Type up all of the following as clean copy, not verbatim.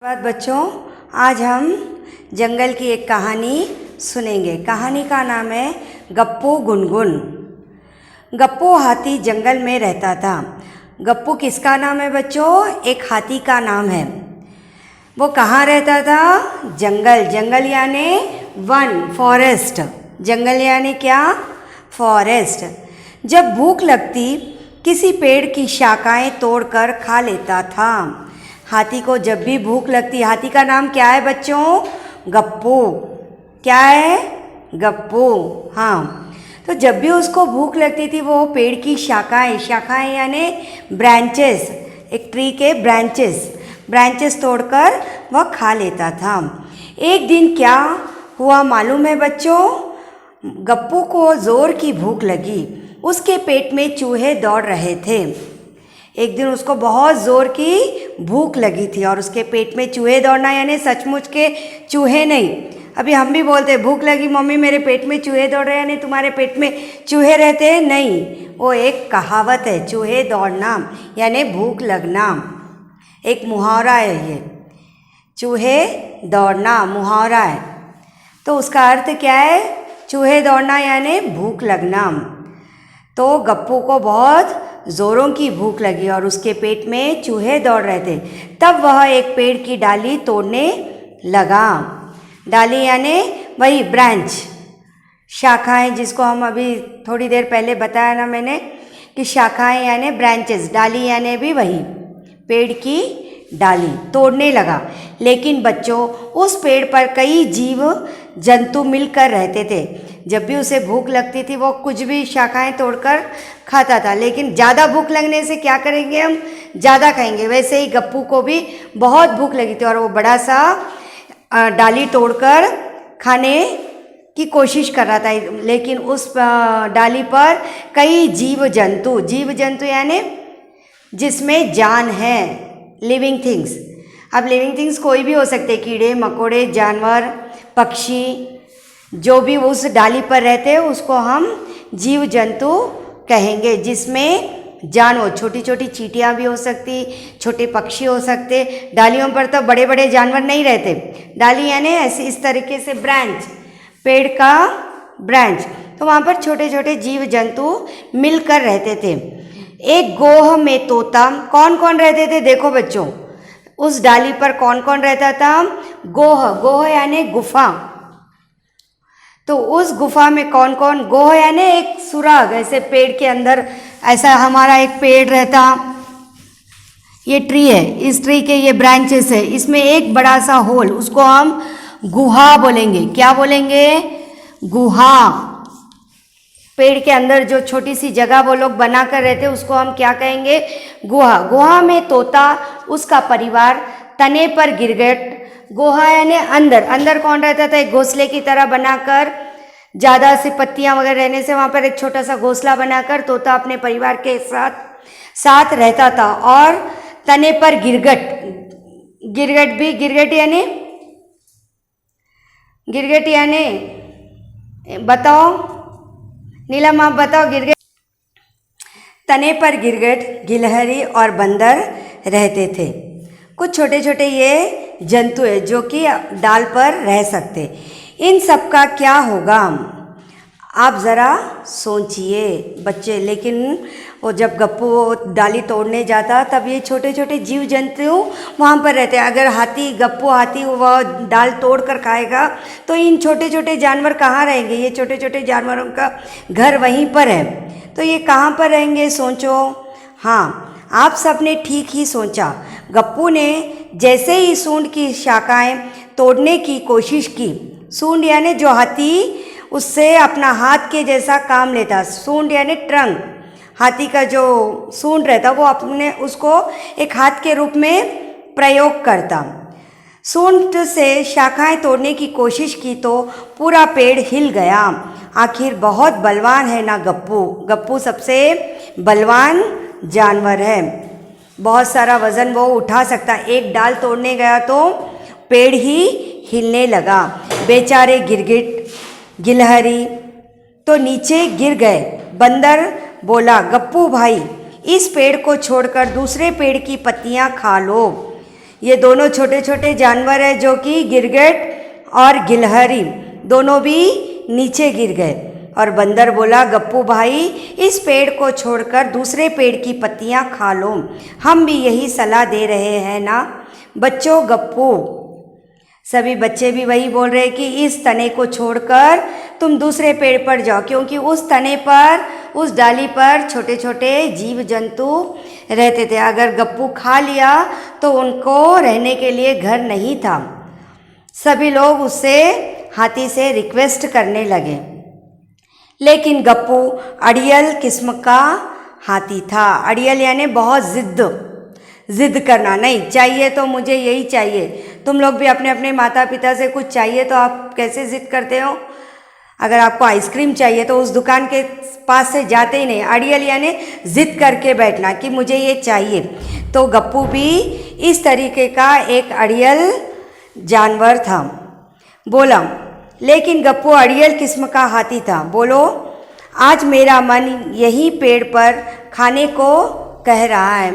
धन्यवाद बच्चों। आज हम जंगल की एक कहानी सुनेंगे। कहानी का नाम है गप्पू गुनगुन। गप्पू हाथी जंगल में रहता था। गप्पू किसका नाम है बच्चों? एक हाथी का नाम है। वो कहाँ रहता था? जंगल। जंगल यानी वन, फॉरेस्ट। जंगल यानी क्या? फॉरेस्ट। जब भूख लगती किसी पेड़ की शाखाएं तोड़कर खा लेता था। हाथी को जब भी भूख लगती, हाथी का नाम क्या है बच्चों? गप्पू। क्या है? गप्पू। हाँ, तो जब भी उसको भूख लगती थी वो पेड़ की शाखाएं यानी ब्रांचेस, एक ट्री के ब्रांचेस तोड़कर वह खा लेता था। एक दिन क्या हुआ मालूम है बच्चों? गप्पू को जोर की भूख लगी। उसके पेट में चूहे दौड़ रहे थे। एक दिन उसको बहुत ज़ोर की भूख लगी थी और उसके पेट में चूहे दौड़ना यानी सचमुच के चूहे नहीं। अभी हम भी बोलते हैं भूख लगी मम्मी मेरे पेट में चूहे दौड़ रहे हैं, यानी तुम्हारे पेट में चूहे रहते हैं? नहीं, वो एक कहावत है। चूहे दौड़ना यानी भूख लगना, एक मुहावरा है ये। चूहे दौड़ना मुहावरा है, तो उसका अर्थ क्या है? चूहे दौड़ना यानी भूख लगना। तो गप्पू को बहुत ज़ोरों की भूख लगी और उसके पेट में चूहे दौड़ रहे थे। तब वह एक पेड़ की डाली तोड़ने लगा। डाली यानी वही ब्रांच, शाखाएं, जिसको हम अभी थोड़ी देर पहले बताया ना मैंने कि शाखाएं यानी ब्रांचेस, डाली यानी भी वही पेड़ की डाली तोड़ने लगा। लेकिन बच्चों, उस पेड़ पर कई जीव जंतु मिलकर रहते थे। जब भी उसे भूख लगती थी वो कुछ भी शाखाएं तोड़कर खाता था, लेकिन ज़्यादा भूख लगने से क्या करेंगे? हम ज़्यादा खाएंगे। वैसे ही गप्पू को भी बहुत भूख लगी थी और वो बड़ा सा डाली तोड़कर खाने की कोशिश कर रहा था। लेकिन उस डाली पर कई जीव जंतु यानी जिसमें जान है, लिविंग थिंग्स। अब लिविंग थिंग्स कोई भी हो सकते, कीड़े मकोड़े, जानवर, पक्षी, जो भी उस डाली पर रहते हैं उसको हम जीव जंतु कहेंगे, जिसमें जान हो। छोटी छोटी चींटियाँ भी हो सकती, छोटे पक्षी हो सकते। डालियों पर तो बड़े बड़े जानवर नहीं रहते। डाली यानी ऐसे इस तरीके से ब्रांच, पेड़ का ब्रांच, तो वहाँ पर छोटे छोटे जीव जंतु मिलकर रहते थे। एक गोह में तोता, कौन कौन रहते थे? देखो बच्चों, उस डाली पर कौन कौन रहता था? गोह यानी गुफा। तो उस गुफा में कौन कौन? गोह यानी एक सुराग, ऐसे पेड़ के अंदर, ऐसा हमारा एक पेड़ रहता, ये ट्री है, इस ट्री के ये ब्रांचेस है, इसमें एक बड़ा सा होल, उसको हम गुहा बोलेंगे। क्या बोलेंगे? गुहा। पेड़ के अंदर जो छोटी सी जगह वो लोग बना कर रहते उसको हम क्या कहेंगे? गुहा। गुहा में तोता, उसका परिवार, तने पर गिरगिट। गुहा यानी अंदर। अंदर कौन रहता था? एक घोंसले की तरह बनाकर, ज़्यादा सी पत्तियां वगैरह रहने से वहाँ पर एक छोटा सा घोंसला बनाकर तोता अपने परिवार के साथ रहता था। और तने पर गिरगिट यानी बताओ नीलम, आप बताओ। गिरगिट, तने पर गिरगिट, गिलहरी और बंदर रहते थे। कुछ छोटे छोटे ये जंतु है जो कि डाल पर रह सकते। इन सब का क्या होगा आप ज़रा सोचिए बच्चे। लेकिन वो जब गप्पू डाली तोड़ने जाता तब ये छोटे छोटे जीव जंतु वहाँ पर रहते। अगर गप्पू हाथी वह डाल तोड़ कर खाएगा तो इन छोटे छोटे जानवर कहाँ रहेंगे? ये छोटे छोटे जानवरों का घर वहीं पर है, तो ये कहाँ पर रहेंगे? सोचो। हाँ, आप सबने ठीक ही सोचा। गप्पू ने जैसे ही सूंड की शाखाएं तोड़ने की कोशिश की, सूंड यानी जो हाथी उससे अपना हाथ के जैसा काम लेता, सूंड यानी ट्रंक, हाथी का जो सूंड रहता वो अपने उसको एक हाथ के रूप में प्रयोग करता। सूंड से शाखाएं तोड़ने की कोशिश की तो पूरा पेड़ हिल गया। आखिर बहुत बलवान है ना गप्पू। गप्पू सबसे बलवान जानवर है, बहुत सारा वज़न वो उठा सकता। एक डाल तोड़ने गया तो पेड़ ही हिलने लगा। बेचारे गिरगिट, गिलहरी तो नीचे गिर गए। बंदर बोला, गप्पू भाई, इस पेड़ को छोड़कर दूसरे पेड़ की पत्तियां खा लो। ये दोनों छोटे छोटे जानवर हैं जो कि गिरगिट और गिलहरी दोनों भी नीचे गिर गए। और बंदर बोला, गप्पू भाई इस पेड़ को छोड़कर दूसरे पेड़ की पत्तियां खा लो, हम भी यही सलाह दे रहे हैं ना बच्चों। गप्पू, सभी बच्चे भी वही बोल रहे कि इस तने को छोड़कर तुम दूसरे पेड़ पर जाओ, क्योंकि उस तने पर, उस डाली पर छोटे छोटे जीव जंतु रहते थे। अगर गप्पू खा लिया तो उनको रहने के लिए घर नहीं था। सभी लोग उससे, हाथी से रिक्वेस्ट करने लगे, लेकिन गप्पू अड़ियल किस्म का हाथी था। अड़ियल यानी बहुत जिद करना, नहीं चाहिए तो मुझे यही चाहिए। तुम लोग भी अपने अपने माता पिता से कुछ चाहिए तो आप कैसे जिद करते हो? अगर आपको आइसक्रीम चाहिए तो उस दुकान के पास से जाते ही नहीं। अड़ियल यानी जिद करके बैठना कि मुझे ये चाहिए। तो गप्पू भी इस तरीके का एक अड़ियल जानवर था। बोला, लेकिन गप्पू अड़ियल किस्म का हाथी था। बोलो, आज मेरा मन यही पेड़ पर खाने को कह रहा है।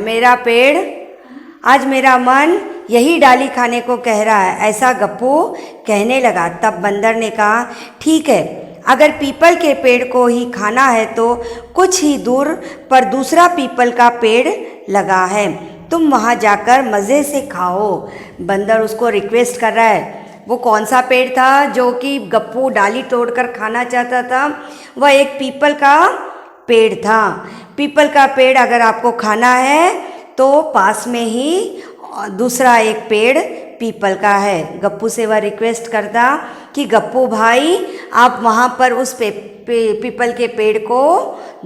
आज मेरा मन यही डाली खाने को कह रहा है, ऐसा गप्पू कहने लगा। तब बंदर ने कहा, ठीक है, अगर पीपल के पेड़ को ही खाना है तो कुछ ही दूर पर दूसरा पीपल का पेड़ लगा है, तुम वहाँ जाकर मज़े से खाओ। बंदर उसको रिक्वेस्ट कर रहा है। वो कौन सा पेड़ था जो कि गप्पू डाली तोड़कर खाना चाहता था? वह एक पीपल का पेड़ था। पीपल का पेड़ अगर आपको खाना है तो पास में ही दूसरा एक पेड़ पीपल का है। गप्पू से वह रिक्वेस्ट करता कि गप्पू भाई आप वहाँ पर उस पीपल के पेड़ को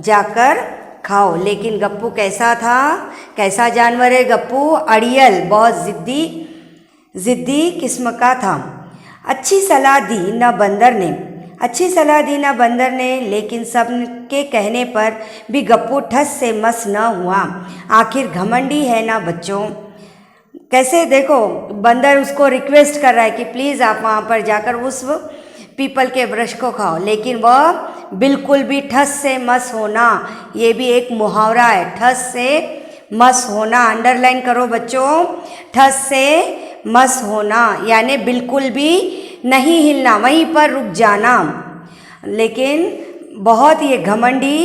जाकर खाओ। लेकिन गप्पू कैसा था, कैसा जानवर है गप्पू? अड़ियल, बहुत ज़िद्दी किस्म का था। अच्छी सलाह दी न बंदर ने, लेकिन सब के कहने पर भी गप्पू ठस से मस न हुआ। आखिर घमंडी है ना बच्चों। कैसे देखो, बंदर उसको रिक्वेस्ट कर रहा है कि प्लीज़ आप वहाँ पर जाकर उस पीपल के वृक्ष को खाओ, लेकिन वह बिल्कुल भी ठस से मस होना, ये भी एक मुहावरा है, ठस से मस होना। अंडरलाइन करो बच्चों, ठस से मस होना यानी बिल्कुल भी नहीं हिलना, वहीं पर रुक जाना। लेकिन बहुत ये घमंडी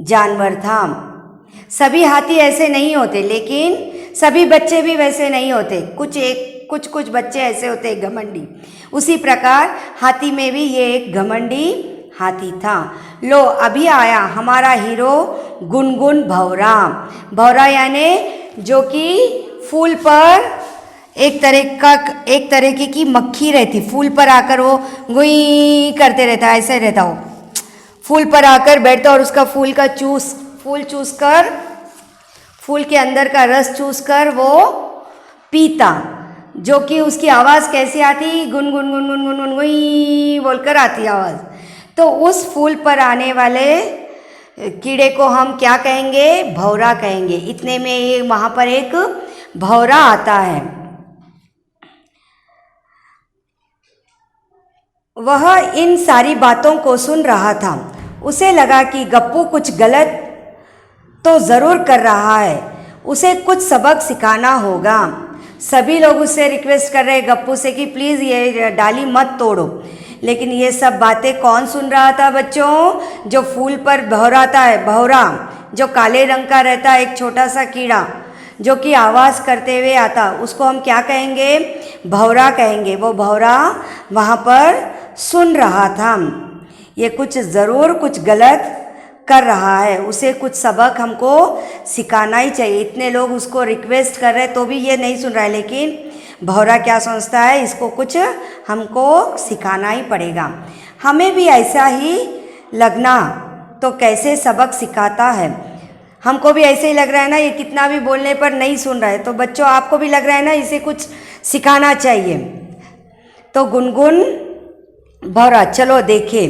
जानवर था। सभी हाथी ऐसे नहीं होते, लेकिन सभी बच्चे भी वैसे नहीं होते। कुछ बच्चे ऐसे होते हैं घमंडी। उसी प्रकार हाथी में भी ये एक घमंडी हाथी था। लो, अभी आया हमारा हीरो गुनगुन भौरा। भौरा यानी जो कि फूल पर एक तरह की मक्खी रहती, फूल पर आकर वो गुई करते रहता, ऐसे रहता। वो फूल पर आकर बैठता और उसका फूल के अंदर का रस चूस कर वो पीता, जो कि उसकी आवाज़ कैसी आती? गुन गुन गुन गुन गुन गुन गुई बोलकर आती आवाज़। तो उस फूल पर आने वाले कीड़े को हम क्या कहेंगे? भौरा कहेंगे। इतने में ये वहाँ पर एक भौरा आता है। वह इन सारी बातों को सुन रहा था। उसे लगा कि गप्पू कुछ गलत तो ज़रूर कर रहा है, उसे कुछ सबक सिखाना होगा। सभी लोग उससे रिक्वेस्ट कर रहे हैं गप्पू से कि प्लीज़ ये डाली मत तोड़ो। लेकिन ये सब बातें कौन सुन रहा था बच्चों? जो फूल पर भौराता है, भौरा जो काले रंग का रहता है, एक छोटा सा कीड़ा जो कि आवाज़ करते हुए आता, उसको हम क्या कहेंगे? भौरा कहेंगे। वो भौरा वहाँ पर सुन रहा था। ये कुछ गलत कर रहा है, उसे कुछ सबक हमको सिखाना ही चाहिए। इतने लोग उसको रिक्वेस्ट कर रहे तो भी ये नहीं सुन रहा है, लेकिन भौरा क्या सोचता है? इसको कुछ हमको सिखाना ही पड़ेगा। हमें भी ऐसा ही लगना तो कैसे सबक सिखाता है। हमको भी ऐसे ही लग रहा है ना, ये कितना भी बोलने पर नहीं सुन रहा है। तो बच्चों आपको भी लग रहा है ना, इसे कुछ सिखाना चाहिए। तो गुनगुन भौरा चलो देखे।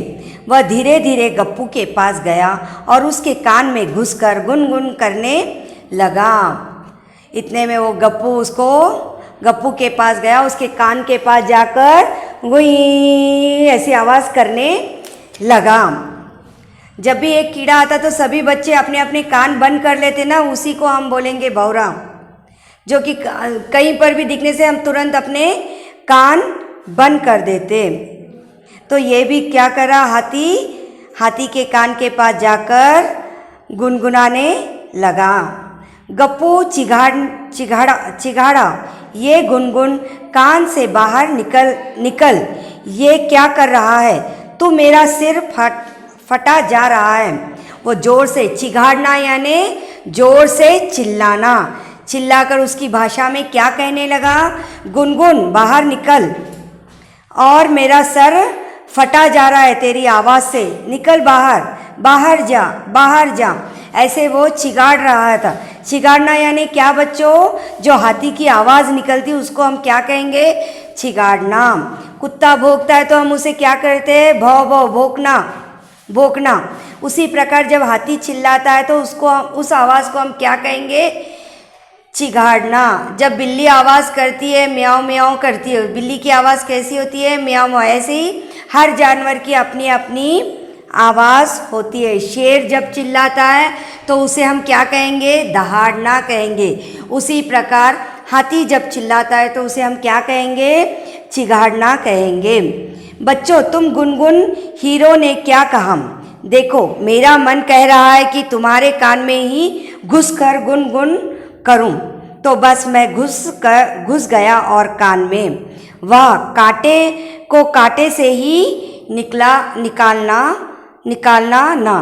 वह धीरे धीरे गप्पू के पास गया और उसके कान में घुसकर गुनगुन करने लगा। इतने में वो गप्पू के पास गया, उसके कान के पास जाकर गुई ऐसी आवाज़ करने लगा। जब भी एक कीड़ा आता तो सभी बच्चे अपने अपने कान बंद कर लेते ना, उसी को हम बोलेंगे भौरा। जो कि कहीं पर भी दिखने से हम तुरंत अपने कान बंद कर देते। तो ये भी क्या कर रहा, हाथी के कान के पास जाकर गुनगुनाने लगा। गप्पू चिघाड़ा, ये गुनगुन कान से बाहर निकल, ये क्या कर रहा है, तू मेरा सिर फटा जा रहा है। वो जोर से चिघाड़ना यानी जोर से चिल्लाना, चिल्लाकर उसकी भाषा में क्या कहने लगा, गुनगुन बाहर निकल, और मेरा सर फटा जा रहा है तेरी आवाज़ से, निकल बाहर, बाहर जा। ऐसे वो चिगाड़ रहा था। चिगाड़ना यानी क्या बच्चों, जो हाथी की आवाज़ निकलती उसको हम क्या कहेंगे, चिगाड़ना। कुत्ता भौंकता है तो हम उसे क्या करते हैं, भौ भौ, भौंकना। उसी प्रकार जब हाथी चिल्लाता है तो उस आवाज़ को हम क्या कहेंगे, चिघाड़ना। जब बिल्ली आवाज़ करती है, म्याऊं म्याऊं करती है, बिल्ली की आवाज़ कैसी होती है, म्याऊं म्याऊं। ऐसे ही हर जानवर की अपनी अपनी आवाज़ होती है। शेर जब चिल्लाता है तो उसे हम क्या कहेंगे, दहाड़ना कहेंगे। उसी प्रकार हाथी जब चिल्लाता है तो उसे हम क्या कहेंगे, चिघाड़ना कहेंगे। बच्चों, तुम गुनगुन हीरो ने क्या कहा, देखो मेरा मन कह रहा है कि तुम्हारे कान में ही घुसकर गुनगुन करूं, तो बस मैं घुस गया और कान में। वह कांटे को कांटे से ही निकालना ना।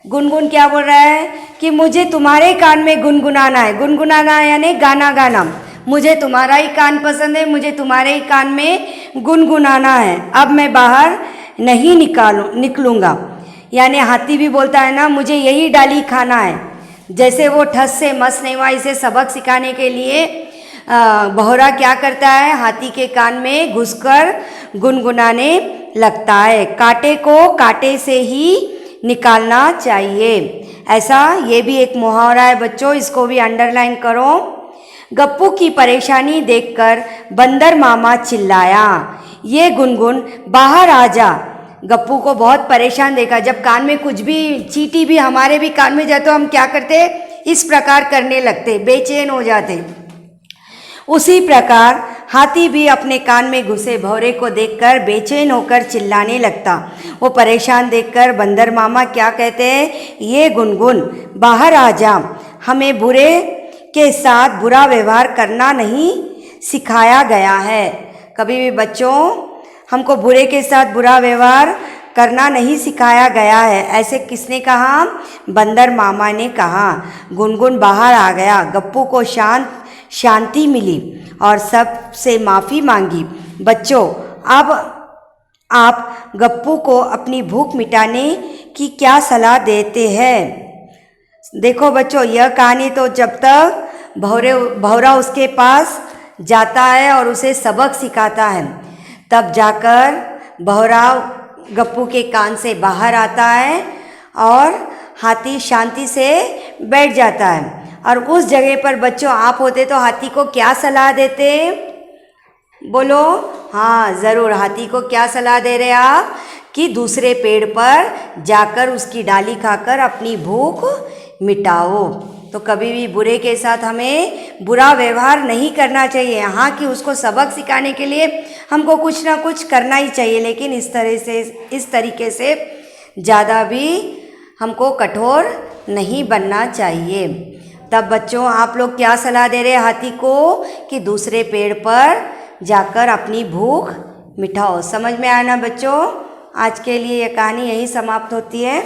गुनगुन क्या बोल रहा है कि मुझे तुम्हारे कान में गुनगुनाना है। गुनगुनाना यानी गाना गाना। मुझे तुम्हारा ही कान पसंद है, मुझे तुम्हारे ही कान में गुनगुनाना है। अब मैं बाहर नहीं निकलूँगा। यानी हाथी भी बोलता है ना, मुझे यही डाली खाना है। जैसे वो ठस से मस नहीं हुआ, इसे सबक सिखाने के लिए बहोरा क्या करता है, हाथी के कान में घुसकर गुनगुनाने लगता है। कांटे को कांटे से ही निकालना चाहिए। ऐसा ये भी एक मुहावरा है बच्चों, इसको भी अंडरलाइन करो। गप्पू की परेशानी देखकर बंदर मामा चिल्लाया, ये गुनगुन बाहर आ जा। गप्पू को बहुत परेशान देखा। जब कान में कुछ भी चींटी भी हमारे भी कान में जाए तो हम क्या करते, इस प्रकार करने लगते, बेचैन हो जाते। उसी प्रकार हाथी भी अपने कान में घुसे भौरे को देखकर बेचैन होकर चिल्लाने लगता। वो परेशान देखकर बंदर मामा क्या कहते हैं, ये गुनगुन बाहर आ जा, हमें बुरे के साथ बुरा व्यवहार करना नहीं सिखाया गया है। कभी भी बच्चों, हमको बुरे के साथ बुरा व्यवहार करना नहीं सिखाया गया है। ऐसे किसने कहा, बंदर मामा ने कहा। गुनगुन बाहर आ गया। गप्पू को शांति मिली और सबसे माफ़ी मांगी। बच्चों, अब आप गप्पू को अपनी भूख मिटाने की क्या सलाह देते हैं। देखो बच्चों, यह कहानी तो जब तक भौरा उसके पास जाता है और उसे सबक सिखाता है, तब जाकर भौरा गप्पू के कान से बाहर आता है और हाथी शांति से बैठ जाता है। और उस जगह पर बच्चों आप होते तो हाथी को क्या सलाह देते, बोलो। हाँ ज़रूर, हाथी को क्या सलाह दे रहे आप कि दूसरे पेड़ पर जाकर उसकी डाली खाकर अपनी भूख मिटाओ। तो कभी भी बुरे के साथ हमें बुरा व्यवहार नहीं करना चाहिए। हाँ कि उसको सबक सिखाने के लिए हमको कुछ ना कुछ करना ही चाहिए, लेकिन इस तरीके से ज़्यादा भी हमको कठोर नहीं बनना चाहिए। तब बच्चों आप लोग क्या सलाह दे रहे हैं हाथी को कि दूसरे पेड़ पर जाकर अपनी भूख मिटाओ। समझ में आया ना बच्चों। आज के लिए यह कहानी यहीं समाप्त होती है।